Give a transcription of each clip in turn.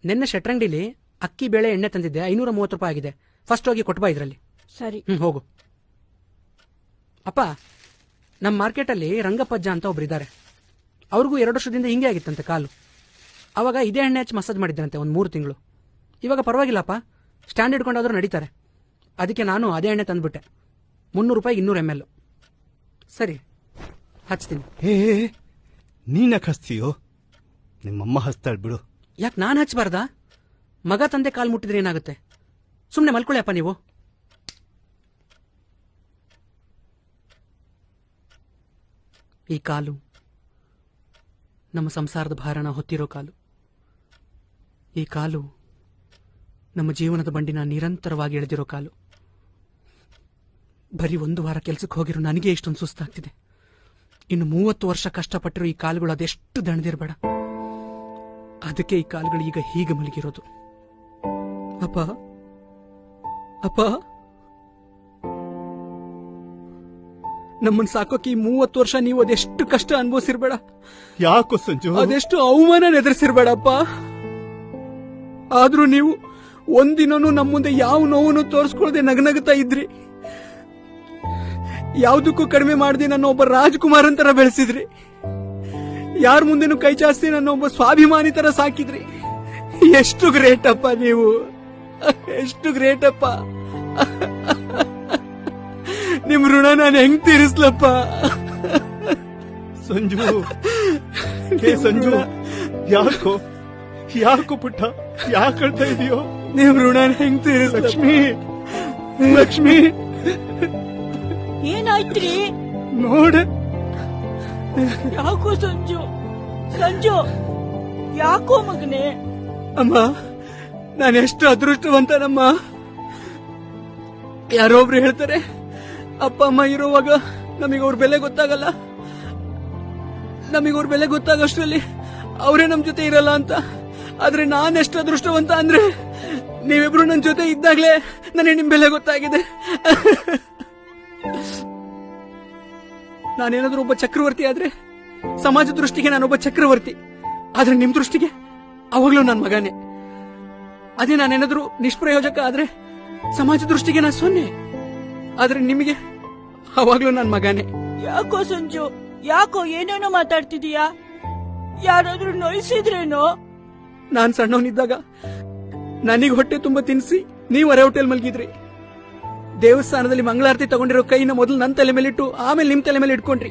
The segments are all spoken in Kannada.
ನಿನ್ನೆ ಶೆಟ್ರಂಗಡಿಲಿ ಅಕ್ಕಿ ಬೇಳೆ ಎಣ್ಣೆ ತಂದಿದ್ದೆ, 530 ರೂಪಾಯಿ ಆಗಿದೆ. ಫಸ್ಟ್ ಹೋಗಿ ಕೊಟ್ಬಾ ಇದ್ರಲ್ಲಿ. ಸರಿ. ಹೋಗು. ಅಪ್ಪ, ನಮ್ಮ ಮಾರ್ಕೆಟಲ್ಲಿ ರಂಗಪ್ಪಜ್ಜ ಅಂತ ಒಬ್ರಿದ್ದಾರೆ. ಅವ್ರಿಗೂ 2 ವರ್ಷದಿಂದ ಹಿಂಗೆ ಆಗಿತ್ತಂತೆ ಕಾಲು. ಅವಾಗ ಇದೇ ಎಣ್ಣೆ ಹಚ್ಚಿ ಮಸಾಜ್ ಮಾಡಿದ್ದಂತೆ ಒಂದು 3 ತಿಂಗಳು. ಇವಾಗ ಪರವಾಗಿಲ್ಲಪ್ಪ, ಸ್ಟ್ಯಾಂಡ್ ಹಿಡ್ಕೊಂಡಾದ್ರೂ ನಡೀತಾರೆ. ಅದಕ್ಕೆ ನಾನು ಅದೇ ಎಣ್ಣೆ ತಂದ್ಬಿಟ್ಟೆ. 300 ರೂಪಾಯಿ 200 ml. ಸರಿ, ಹಚ್ತೀನಿ. ನೀನಕ್ಕೆ ಹಚ್ತೀಯೋ? ನಿಮ್ಮಮ್ಮ ಹಚ್ತಾಳ್ ಬಿಡು. ಯಾಕೆ ನಾನು ಹಚ್ಚಬಾರ್ದಾ? ಮಗ ತಂದೆ ಕಾಲು ಮುಟ್ಟಿದ್ರೆ ಏನಾಗುತ್ತೆ? ಸುಮ್ಮನೆ ಮಲ್ಕೊಳ್ಳಿಯಪ್ಪ ನೀವು. ಈ ಕಾಲು ನಮ್ಮ ಸಂಸಾರದ ಭಾರನ ಹೊತ್ತಿರೋ ಕಾಲು. ಈ ಕಾಲು ನಮ್ಮ ಜೀವನದ ಬಂಡಿನ ನಿರಂತರವಾಗಿ ಎಳೆದಿರೋ ಕಾಲು. ಬರೀ 1 ವಾರ ಕೆಲಸಕ್ಕೆ ಹೋಗಿರೋ ನನಗೆ ಇಷ್ಟೊಂದು ಸುಸ್ತಾಗ್ತಿದೆ. ಇನ್ನು 30 ವರ್ಷ ಕಷ್ಟಪಟ್ಟಿರೋ ಈ ಕಾಲುಗಳು ಅದೆಷ್ಟು ದಣದಿರಬೇಡ. ಅದಕ್ಕೆ ಈ ಕಾಲುಗಳು ಈಗ ಹೀಗೆ ಮಲಗಿರೋದು. ಅಪ್ಪ ಅಪ್ಪ, ನಮ್ಮನ್ನ ಸಾಕೋಕೆ ಈ 30 ವರ್ಷ ನೀವು ಅದೆಷ್ಟು ಕಷ್ಟ ಅನುಭವಿಸಿರ್ಬೇಡ. ಯಾಕೋ ಸಂಜು? ಅದೆಷ್ಟು ಅವಮಾನ ಎದುರಿಸಿರ್ಬೇಡಪ್ಪ. ಆದ್ರೂ ನೀವು ಒಂದಿನೂ ನಮ್ಮ ಮುಂದೆ ಯಾವ ನೋವನ್ನು ತೋರಿಸ್ಕೊಳ್ಳದೆ ನಗನಗುತ್ತಾ ಇದ್ರಿ. ಯಾವುದಕ್ಕೂ ಕಡಿಮೆ ಮಾಡದೆ ನನ್ನ ಒಬ್ಬ ರಾಜ್ಕುಮಾರ್ ಅಂತರ ಬೆಳೆಸಿದ್ರಿ. ಯಾರ ಮುಂದೆನೂ ಕೈ ಚಾಸ್ತಿ ನನ್ನ ಒಬ್ಬ ಸ್ವಾಭಿಮಾನಿ ತರ ಸಾಕಿದ್ರಿ. ಎಷ್ಟು ಗ್ರೇಟ್ ಅಪ್ಪ ನೀವು, ಎಷ್ಟು ಗ್ರೇಟ್ ಅಪ್ಪ. ನಿಮ್ ಋಣ ನಾನು ಹೆಂಗ್ ತೀರಿಸ್ಲಪ್ಪ? ಸಂಜು, ಸಂಜು, ಯಾಕೋ ಯಾಕೋ ಪುಟ್ಟ, ಯಾಕೆ ಹೇಳ್ತಾ ಇದೆಯೋ? ನಿಮ್ ಋಣ ಹೆಂಗ್ ತೀರಿಸ್? ಲಕ್ಷ್ಮಿ, ಲಕ್ಷ್ಮಿ, ಏನಾಯ್ತ್ರಿ? ನೋಡ. ಯಾಕೋ ಸಂಜು, ಸಂಜು, ಯಾಕೋ ಮಗನೇ? ಅಮ್ಮ, ನಾನು ಎಷ್ಟು ಅದೃಷ್ಟವಂತನಮ್ಮ. ಯಾರೋ ಒಬ್ರು ಹೇಳ್ತಾರೆ, ಅಪ್ಪ ಅಮ್ಮ ಇರುವಾಗ ನಮಗೆ ಅವ್ರ ಬೆಲೆ ಗೊತ್ತಾಗಲ್ಲ, ನಮಗೆ ಅವ್ರ ಬೆಲೆ ಗೊತ್ತಾಗಷ್ಟರಲ್ಲಿ ಅವರೇ ನಮ್ ಜೊತೆ ಇರಲ್ಲ ಅಂತ. ಆದ್ರೆ ನಾನೆಷ್ಟು ಅದೃಷ್ಟವಂತ ಅಂದ್ರೆ, ನೀವಿಬ್ರು ನನ್ನ ಜೊತೆ ಇದ್ದಾಗ್ಲೇ ನನಗೆ ನಿಮ್ ಬೆಲೆ ಗೊತ್ತಾಗಿದೆ. ನಾನೇನಾದ್ರೂ ಒಬ್ಬ ಚಕ್ರವರ್ತಿ ಆದ್ರೆ ಸಮಾಜ ದೃಷ್ಟಿಗೆ ನಾನೊಬ್ಬ ಚಕ್ರವರ್ತಿ, ಆದ್ರೆ ನಿಮ್ ದೃಷ್ಟಿಗೆ ಅವಾಗ್ಲೂ ನನ್ ಮಗನೇ. ಅದೇ ನಾನೇನಾದ್ರೂ ನಿಷ್ಪ್ರಯೋಜಕ ಆದ್ರೆ ಸಮಾಜ ದೃಷ್ಟಿಗೆ ನಾ 0, ಆದ್ರೆ ನಿಮಗೆ ಅವಾಗ್ಲೂ ನನ್ ಮಗನೇ. ಯಾಕೋ ಸಂಜು, ಯಾಕೋ ಏನೇನೋ ಮಾತಾಡ್ತಿದೀಯಾ? ಯಾರಾದ್ರೂ ನೋಯಿಸಿದ್ರೇನೋ? ನಾನ್ ಸಣ್ಣವನಿದ್ದಾಗ ನನಗ್ ಹೊಟ್ಟೆ ತುಂಬಾ ತಿನ್ಸಿ ನೀವು ಅರೆ ಹೋಟೆಲ್ ಮಲ್ಗಿದ್ರಿ. ದೇವಸ್ಥಾನದಲ್ಲಿ ಮಂಗಳಾರತಿ ತಗೊಂಡಿರೋ ಕೈನ ಮೊದಲು ನನ್ನ ತಲೆ ಮೇಲಿಟ್ಟು ಆಮೇಲೆ ನಿಮ್ ತಲೆ ಮೇಲೆ ಇಟ್ಕೊಂಡ್ರಿ.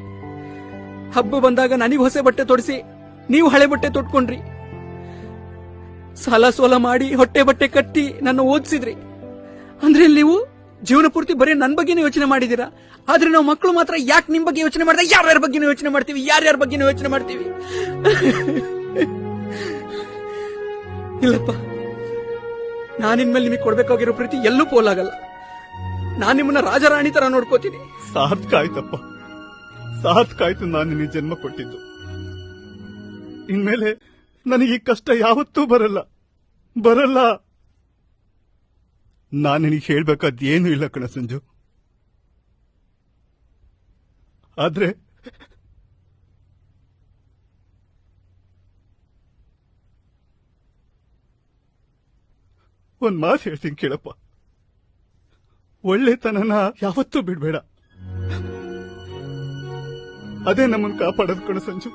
ಹಬ್ಬ ಬಂದಾಗ ನನಗ್ ಹೊಸ ಬಟ್ಟೆ ತೊಡಿಸಿ ನೀವು ಹಳೆ ಬಟ್ಟೆ ತೊಟ್ಕೊಂಡ್ರಿ. ಸಾಲ ಸೋಲ ಮಾಡಿ ಹೊಟ್ಟೆ ಬಟ್ಟೆ ಕಟ್ಟಿ ನನ್ನ ಓದಿಸಿದ್ರಿ. ಅಂದ್ರೆ ನೀವು ಜೀವನ ಪೂರ್ತಿ ಬರೀ ನನ್ ಬಗ್ಗೆನೇ ಯೋಚನೆ ಮಾಡಿದೀರಾ. ಆದ್ರೆ ನಾವು ಮಕ್ಕಳು ಮಾತ್ರ ಯಾಕೆ ನಿಮ್ ಬಗ್ಗೆ ಯೋಚನೆ ಮಾಡಿದ್ರೆ ಯಾರ್ಯಾರ ಬಗ್ಗೆನೂ ಯೋಚನೆ ಮಾಡ್ತೀವಿ, ಯಾರ್ಯಾರ ಬಗ್ಗೆನೂ ಯೋಚನೆ ಮಾಡ್ತೀವಿ. ಇಲ್ಲಪ್ಪ, ನಾನಿನ್ಮೇಲೆ ನಿಮಗೆ ಕೊಡ್ಬೇಕಾಗಿರೋ ಪ್ರೀತಿ ಎಲ್ಲೂ ಪೋಲಾಗಲ್ಲ. ನಾನ್ ನಿಮ್ಮನ್ನ ರಾಜರಾಣಿ ತರ ನೋಡ್ಕೋತೀನಿ. ಸಾರ್ಥಕ ಆಯ್ತಪ್ಪ, ಸಾರ್ಥಕ ಆಯ್ತು ನಾನು ನಿನಗೆ ಜನ್ಮ ಕೊಟ್ಟಿದ್ದು. ಇನ್ಮೇಲೆ ನನಗೆ ಈ ಕಷ್ಟ ಯಾವತ್ತೂ ಬರಲ್ಲ, ಬರಲ್ಲ. ನಾನು ನಿನಗೆ ಹೇಳ್ಬೇಕಾದ ಏನು ಇಲ್ಲ ಕಣ ಸಂಜು. ಆದ್ರೆ ಒಂದ್ ಮಾತು ಹೇಳ್ತೀನಿ ಕೇಳಪ್ಪ, ಒಳ್ಳೆತನನ ಯಾವತ್ತೂ ಬಿಡ್ಬೇಡ. ಅದೇ ನಮ್ಮನ್ನು ಕಾಪಾಡೋದು ಕಣ ಸಂಜು,